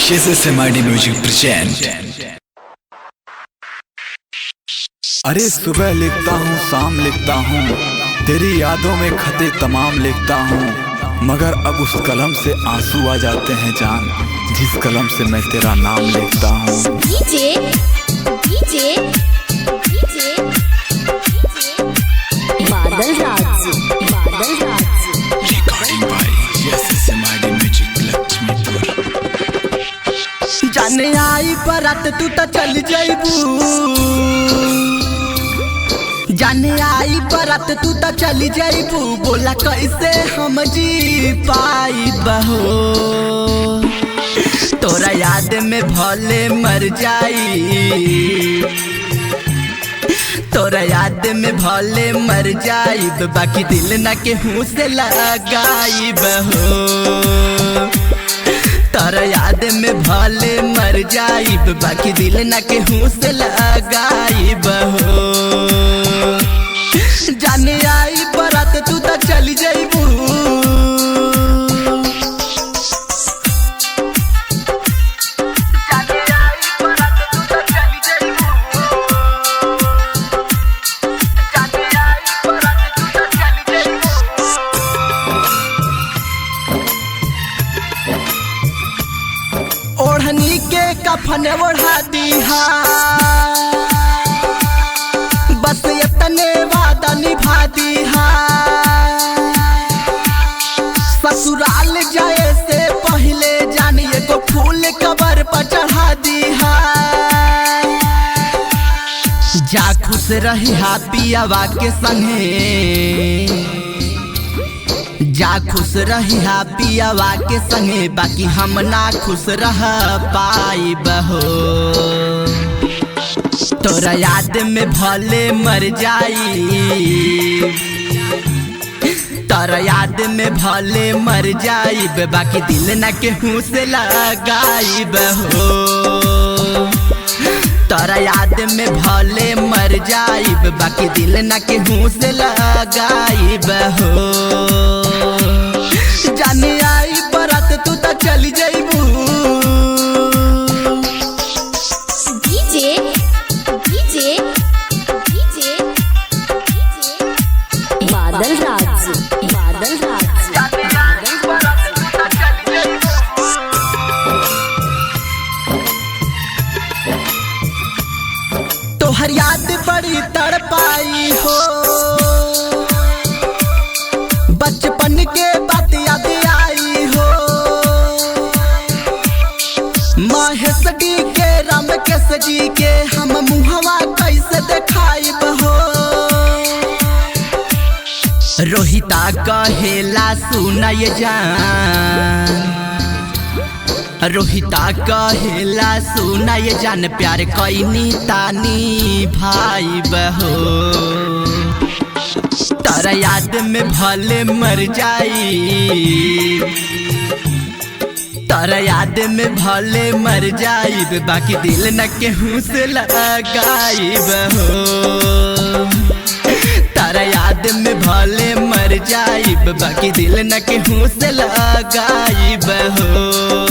SMID music present. अरे सुबह लिखता हूँ, शाम लिखता हूँ, तेरी यादों में खते तमाम लिखता हूँ, मगर अब उस कलम से आंसू आ जाते हैं जान, जिस कलम से मैं तेरा नाम लिखता हूँ। DJ DJ DJ Badal Raj recording by SMID music Laxmipur. जाने आई बरात तू तो चल जाइबू, जाने आई बरात तू तो चल जाइबू, बोला कैसे हम जी पाई बहो, तोरा याद में भले मर जाई, तोरा याद में भले मर जाई, बाकी दिल न केहू से लगाई बहो, तोरा याद में भले मर जाई, बाकी दिल न केहू से लगाई बहो। जाने आई बरात तू तो चली जाइबू, जाने आई बरात तू तो चली जाइबू, जाने आई बरात तू तो चली जाइबू। ओढ़नी के कफन ओढ़ा दीहा, बस इतने वादा निभा दीहा, ससुराल जाए से पहले जानिए को फूल कबर पर चढ़ा दीहा, जा खुश रही हा पियावा के संगे, जा खुश रही हा पियावा के संगे, बाकी हम ना खुश रह पाई बहो, तोरा याद में भले मर जाई, तोरा याद में भले मर जाई, बाकी दिल न केहू से लगाई बहो, तोरा याद में भले मर जाई, बाकी दिल न केहू से लगाई बहो। जाने आई बरात तू तो चली जाइबू, डीजे डीजे डीजे बादल राज जाने आई बरात तू तो चली जाइबू, तोहर याद बड़ी तड़पाई हो, बचपन के बात याद आई हो, महेश डी के रामकेश जी के हम मुहवा कैसे देखाई बहो, रोहिता कहेला सुना ये जान, रोहिता कहेला सुना ये जान, प्यार कैनी तानी भाई बहो, तोरा याद में भले मर जाई, तोरा याद में भले मर जाई, बाकी दिल न केहू से लगाई बहो, तोरा याद में भले मर जाई, बाकी दिल न केहू से लगाई बहो।